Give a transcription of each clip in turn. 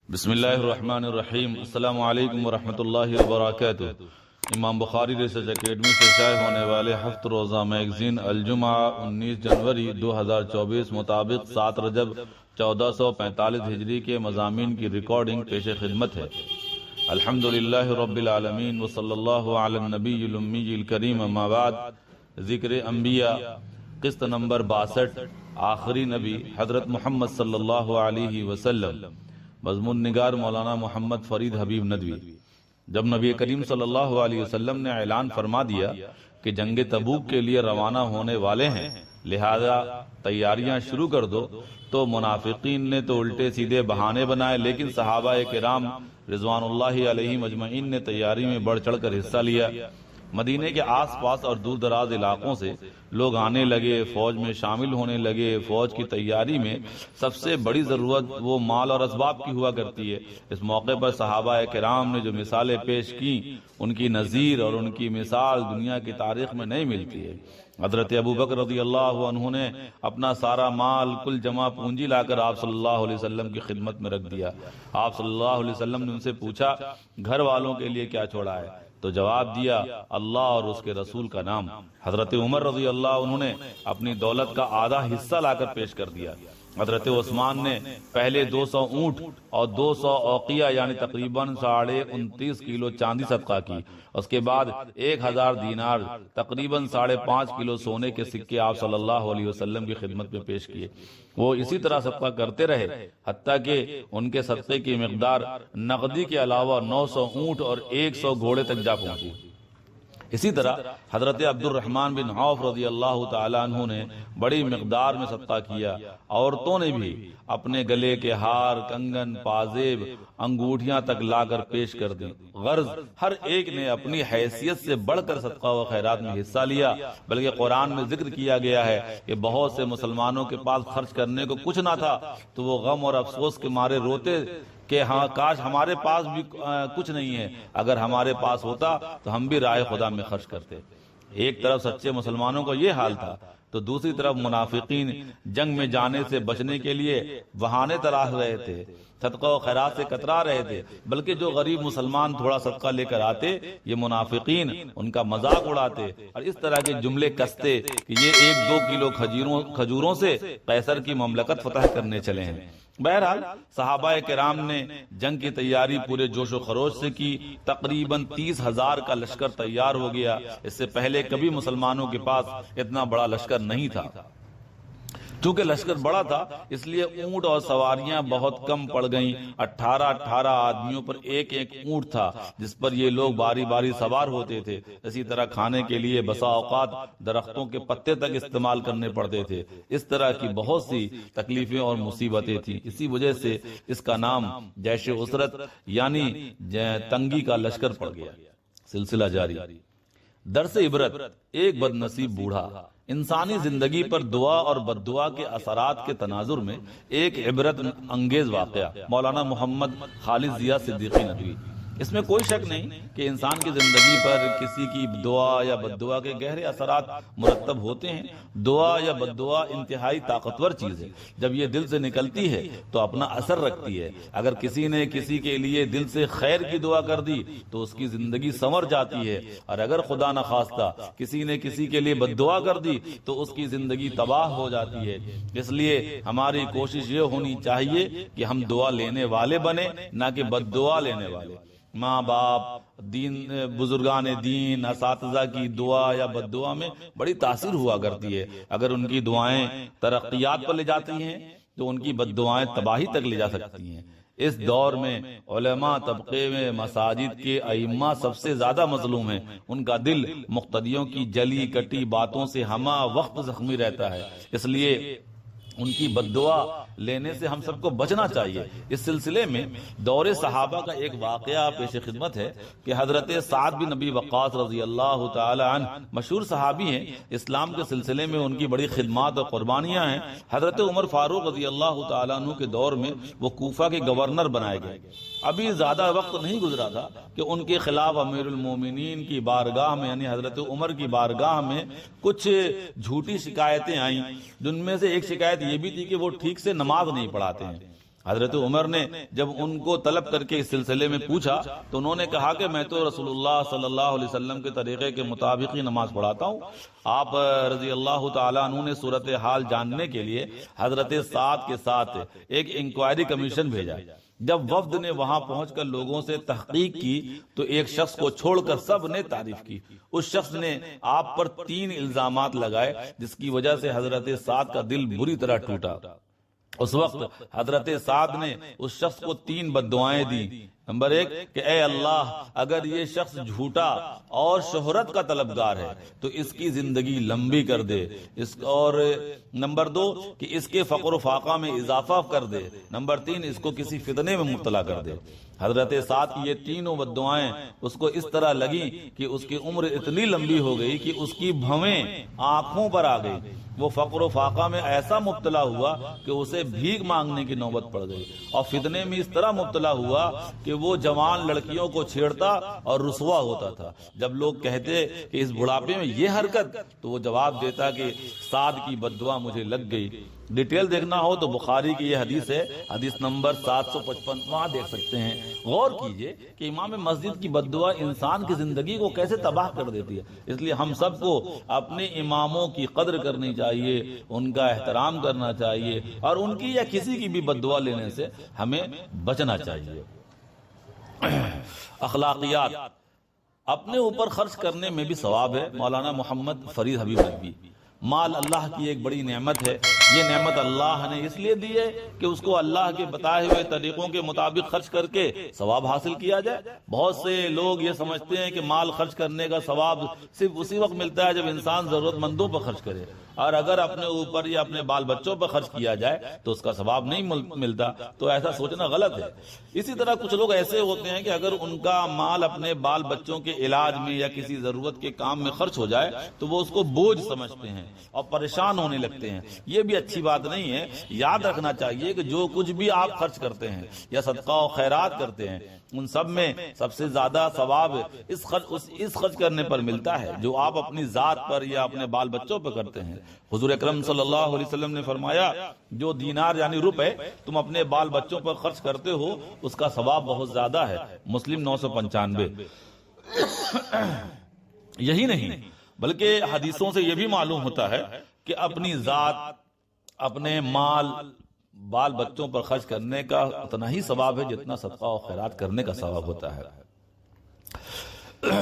بسم اللہ الرحمن الرحیم۔ السلام علیکم ورحمۃ اللہ وبرکاتہ۔ امام بخاری ریسرچ اکیڈمی سے شائع ہونے والے ہفت روزہ میگزین الجمعہ 19 جنوری 2024 مطابق 7 رجب 1445 ہجری کے مضامین کی ریکارڈنگ پیش خدمت ہے۔ الحمدللہ رب العالمین وصلی اللہ علی النبی الامی الکریم، اما بعد۔ ذکر انبیاء، قسط نمبر 62، آخری نبی حضرت محمد صلی اللہ علیہ وسلم۔ مضمون نگار مولانا محمد فرید حبیب ندوی۔ جب نبی کریم صلی اللہ علیہ وسلم نے اعلان فرما دیا کہ جنگ تبوک کے لیے روانہ ہونے والے ہیں، لہذا تیاریاں شروع کر دو، تو منافقین نے تو الٹے سیدھے بہانے بنائے، لیکن صحابہ کرام رضوان اللہ علیہم اجمعین نے تیاری میں بڑھ چڑھ کر حصہ لیا۔ مدینے کے آس پاس اور دور دراز علاقوں سے لوگ آنے لگے، فوج میں شامل ہونے لگے۔ فوج کی تیاری میں سب سے بڑی ضرورت وہ مال اور اسباب کی ہوا کرتی ہے۔ اس موقع پر صحابہ کرام نے جو مثالیں پیش کی، ان کی نظیر اور ان کی مثال دنیا کی تاریخ میں نہیں ملتی ہے۔ حضرت ابو بکر رضی اللہ عنہ نے اپنا سارا مال کل جمع پونجی لا کر آپ صلی اللہ علیہ وسلم کی خدمت میں رکھ دیا۔ آپ صلی اللہ علیہ وسلم نے ان سے پوچھا، گھر والوں کے لیے کیا چھوڑا ہے؟ تو جواب دیا، اللہ اور اس کے رسول کا نام۔ حضرت عمر رضی اللہ عنہ نے اپنی دولت کا آدھا حصہ لا کر پیش کر دیا۔ حضرت عثمان نے پہلے 200 اونٹ اور 200 اوقیہ یعنی تقریباً 29.5 کلو چاندی صدقہ کی۔ اس کے بعد 1000 دینار تقریباً 5.5 کلو سونے کے سکے آپ صلی اللہ علیہ وسلم کی خدمت میں پیش کیے۔ وہ اسی طرح صدقہ کرتے رہے حتیٰ کہ ان کے صدقے کی مقدار نقدی کے علاوہ 900 اونٹ اور 100 گھوڑے تک جا پہنچی۔ اسی طرح حضرت عبد الرحمن بن عوف رضی اللہ تعالیٰ عنہ نے بڑی مقدار میں صدقہ کیا۔ عورتوں نے بھی اپنے گلے کے ہار، کنگن، پازیب، انگوٹھیاں تک لا کر پیش کر دی۔ غرض ہر ایک نے اپنی حیثیت سے بڑھ کر صدقہ و خیرات میں حصہ لیا، بلکہ قرآن میں ذکر کیا گیا ہے کہ بہت سے مسلمانوں کے پاس خرچ کرنے کو کچھ نہ تھا تو وہ غم اور افسوس کے مارے روتے کہ ہاں کاش ہمارے پاس بھی کچھ نہیں ہے، اگر ہمارے پاس ہوتا تو ہم بھی راہ خدا میں خرچ کرتے۔ ایک طرف سچے مسلمانوں کا یہ حال تھا تو دوسری طرف منافقین جنگ میں جانے سے بچنے کے لیے بہانے تلاش رہے تھے، صدقہ و خیرات سے کترا رہے تھے، بلکہ جو غریب مسلمان تھوڑا صدقہ لے کر آتے، یہ منافقین ان کا مذاق اڑاتے اور اس طرح کے جملے کستے کہ یہ 1-2 کلو کھجوروں سے قیصر کی مملکت فتح کرنے چلے ہیں۔ بہرحال صحابہ کرام نے جنگ کی تیاری پورے جوش و خروش سے کی۔ تقریباً 30,000 کا لشکر تیار ہو گیا۔ اس سے پہلے کبھی مسلمانوں کے پاس اتنا بڑا لشکر نہیں تھا۔ چونکہ لشکر بڑا تھا اس لیے اونٹ اور سواریاں بہت کم پڑ گئیں۔ 18 آدمیوں پر ایک اونٹ تھا جس پر یہ لوگ باری باری سوار ہوتے تھے۔ اسی طرح کھانے کے لیے بسا اوقات درختوں کے پتے تک استعمال کرنے پڑتے تھے۔ اس طرح کی بہت سی تکلیفیں اور مصیبتیں تھیں، اسی وجہ سے اس کا نام جیش اسرت یعنی تنگی کا لشکر پڑ گیا۔ سلسلہ جاری۔ درس عبرت، ایک بد نصیب بوڑھا۔ انسانی زندگی پر دعا اور بد دعا کے اثرات کے تناظر میں ایک عبرت انگیز واقعہ۔ مولانا محمد خالد ضیاء صدیقی ندوی۔ اس میں کوئی شک نہیں کہ انسان کی زندگی پر کسی کی دعا یا بد دعا کے گہرے اثرات مرتب ہوتے ہیں۔ دعا یا بد دعا انتہائی طاقتور چیز ہے۔ جب یہ دل سے نکلتی ہے تو اپنا اثر رکھتی ہے۔ اگر کسی نے کسی کے لیے دل سے خیر کی دعا کر دی تو اس کی زندگی سنور جاتی ہے، اور اگر خدا نخواستہ کسی نے کسی کے لیے بد دعا کر دی تو اس کی زندگی تباہ ہو جاتی ہے۔ اس لیے ہماری کوشش یہ ہونی چاہیے کہ ہم دعا لینے والے بنیں، نہ کہ بد دعا لینے والے۔ ماں باپ، بزرگان دین، اساتذہ کی دعا یا بد دعا میں بڑی تاثیر ہوا کرتی ہے۔ اگر ان کی دعائیں ترقیات پر لے جاتی ہیں تو ان کی بد دعائیں تباہی تک لے جا سکتی ہیں۔ اس دور میں علماء طبقے میں مساجد کے ائمہ سب سے زیادہ مظلوم ہیں۔ ان کا دل مقتدیوں کی جلی کٹی باتوں سے ہمہ وقت زخمی رہتا ہے، اس لیے ان کی بد دعا لینے سے ہم سب کو بچنا چاہیے۔ اس سلسلے میں دور صحابہ کا ایک واقعہ پیش خدمت ہے کہ حضرت سعد بن ابی وقاص رضی اللہ تعالی عنہ مشہور صحابی ہیں۔ اسلام کے سلسلے میں ان کی بڑی خدمات اور قربانیاں ہیں۔ حضرت عمر فاروق رضی اللہ تعالی عنہ کے دور میں وہ کوفہ کے گورنر بنائے گئے۔ ابھی زیادہ وقت نہیں گزرا تھا کہ ان کے خلاف امیر المومنین کی بارگاہ میں یعنی حضرت عمر کی بارگاہ میں کچھ جھوٹی شکایتیں آئیں، جن میں سے ایک شکایت یہ بھی تھی کہ وہ ٹھیک سے نماز نہیں پڑھاتے ہیں۔ حضرت عمر نے جب ان کو طلب کر کے اس سلسلے میں پوچھا تو انہوں نے کہا کہ میں تو رسول اللہ صلی اللہ علیہ وسلم کے طریقے کے مطابق ہی نماز پڑھاتا ہوں۔ آپ رضی اللہ تعالیٰ عنہ نے صورتحال جاننے کے لیے حضرت سعد کے ساتھ ایک انکوائری کمیشن بھیجا۔ جب وفد نے وہاں پہنچ کر لوگوں سے تحقیق کی تو ایک شخص کو چھوڑ کر سب نے تعریف کی۔ اس شخص نے آپ پر 3 الزامات لگائے جس کی وجہ سے حضرت سعد کا دل بری طرح ٹوٹا۔ اس وقت حضرت سعد نے اس شخص کو 3 بددعائیں دی۔ نمبر 1 کہ اے اللہ، اگر یہ شخص جھوٹا اور شہرت کا طلبگار ہے تو اس کی زندگی لمبی کر دے، اور نمبر 2 کہ اس کے فقر و فاقہ میں اضافہ کر دے، نمبر 3 اس کو کسی فتنے میں مبتلا کر دے۔ حضرت سعد کی یہ تینوں بددعائیں اس کو اس طرح لگیں کہ اس کی عمر اتنی لمبی ہو گئی کہ اس کی بھویں آنکھوں پر آ گئی۔ وہ فقر و فاقہ میں ایسا مبتلا ہوا کہ اسے بھیک مانگنے کی نوبت پڑ گئی، اور فتنے میں اس طرح مبتلا ہوا کہ وہ جوان لڑکیوں کو چھیڑتا اور رسوا ہوتا تھا۔ جب لوگ کہتے کہ اس بڑھاپے میں یہ حرکت، تو وہ جواب دیتا کہ سعد کی بددعا مجھے لگ گئی۔ ڈیٹیل دیکھنا ہو تو بخاری کی یہ حدیث ہے، حدیث نمبر 755، وہاں دیکھ سکتے ہیں۔ غور کیجئے کہ امام مسجد کی بددعا انسان کی زندگی کو کیسے تباہ کر دیتی ہے۔ اس لیے ہم سب کو اپنے اماموں کی قدر کرنی چاہیے، ان کا احترام کرنا چاہیے، اور ان کی یا کسی کی بھی بددعا لینے سے ہمیں بچنا چاہیے۔ اخلاقیات، اپنے اوپر خرچ کرنے میں بھی ثواب ہے۔ مولانا محمد فرید حبیب نقوی، مال اللہ کی ایک بڑی نعمت ہے۔ یہ نعمت اللہ نے اس لیے دی ہے کہ اس کو اللہ کے بتائے ہوئے طریقوں کے مطابق خرچ کر کے ثواب حاصل کیا جائے۔ بہت سے لوگ یہ سمجھتے ہیں کہ مال خرچ کرنے کا ثواب صرف اسی وقت ملتا ہے جب انسان ضرورت مندوں پر خرچ کرے، اور اگر اپنے اوپر یا اپنے بال بچوں پر خرچ کیا جائے تو اس کا ثواب نہیں ملتا۔ تو ایسا سوچنا غلط ہے۔ اسی طرح کچھ لوگ ایسے ہوتے ہیں کہ اگر ان کا مال اپنے بال بچوں کے علاج میں یا کسی ضرورت کے کام میں خرچ ہو جائے تو وہ اس کو بوجھ سمجھتے ہیں اور پریشان ہونے لگتے ہیں۔ یہ بھی اچھی بات نہیں ہے۔ یاد رکھنا چاہیے کہ جو کچھ بھی آپ خرچ کرتے ہیں یا صدقہ و خیرات کرتے ہیں، ان سب میں سب سے زیادہ ثواب اس خرچ کرنے پر ملتا ہے جو آپ اپنی ذات پر یا اپنے بال بچوں پر کرتے ہیں۔ حضور اکرم صلی اللہ علیہ وسلم نے فرمایا، جو دینار یعنی روپے تم اپنے بال بچوں پر خرچ کرتے ہو اس کا ثواب بہت زیادہ ہے۔ مسلم 995۔ یہی نہیں بلکہ حدیثوں سے یہ بھی معلوم ہوتا ہے کہ اپنی ذات، اپنے مال، بال بچوں پر خرچ کرنے کا اتنا ہی ثواب ہے جتنا صدقہ و خیرات کرنے کا ثواب ہوتا ہے۔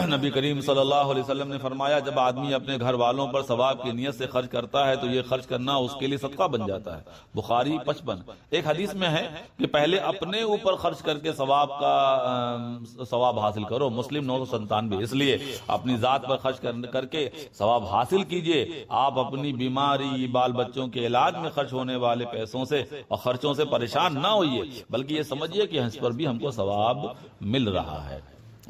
نبی کریم صلی اللہ علیہ وسلم نے فرمایا، جب آدمی اپنے گھر والوں پر ثواب کی نیت سے خرچ کرتا ہے تو یہ خرچ کرنا اس کے لیے صدقہ بن جاتا ہے۔ بخاری 55۔ ایک حدیث میں ہے کہ پہلے اپنے اوپر خرچ کر کے ثواب حاصل کرو۔ مسلم 997۔ اس لیے اپنی ذات پر خرچ کر کے ثواب حاصل کیجئے۔ آپ اپنی بیماری، بال بچوں کے علاج میں خرچ ہونے والے پیسوں سے اور خرچوں سے پریشان نہ ہوئیے، بلکہ یہ سمجھیے کہ اس پر بھی ہم کو ثواب مل رہا ہے۔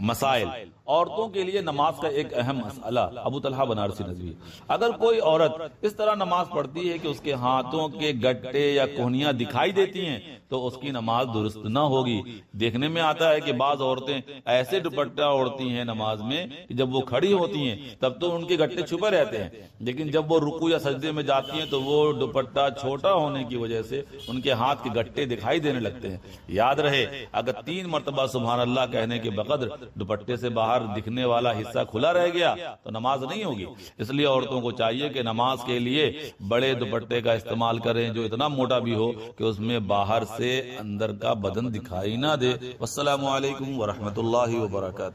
مسائل، عورتوں کے لیے نماز کا ایک اہم مسئلہ۔ ابو طلحہ بنارسی نظوی، اگر کوئی عورت اس طرح نماز پڑھتی ہے کہ اس کے ہاتھوں کے گٹے یا کوہنیاں دکھائی دیتی ہیں تو اس کی نماز درست نہ ہوگی۔ دیکھنے میں آتا ہے کہ بعض عورتیں ایسے دوپٹہ اوڑھتی ہیں نماز میں کہ جب وہ کھڑی ہوتی ہیں تب تو ان کے گٹے چھپے رہتے ہیں، لیکن جب وہ رکوع یا سجدے میں جاتی ہیں تو وہ دوپٹہ چھوٹا ہونے کی وجہ سے ان کے ہاتھ کے گٹے دکھائی دینے لگتے ہیں۔ یاد رہے، اگر 3 مرتبہ سبحان اللہ کہنے کے بقدر دوپٹے سے باہر دکھنے والا حصہ کھلا رہ گیا تو نماز نہیں ہوگی۔ اس لیے عورتوں کو چاہیے کہ نماز کے لیے بڑے دوپٹے کا استعمال کریں جو اتنا موٹا بھی ہو کہ اس میں باہر سے اندر کا بدن دکھائی نہ دے۔ والسلام علیکم ورحمۃ اللہ وبرکاتہ۔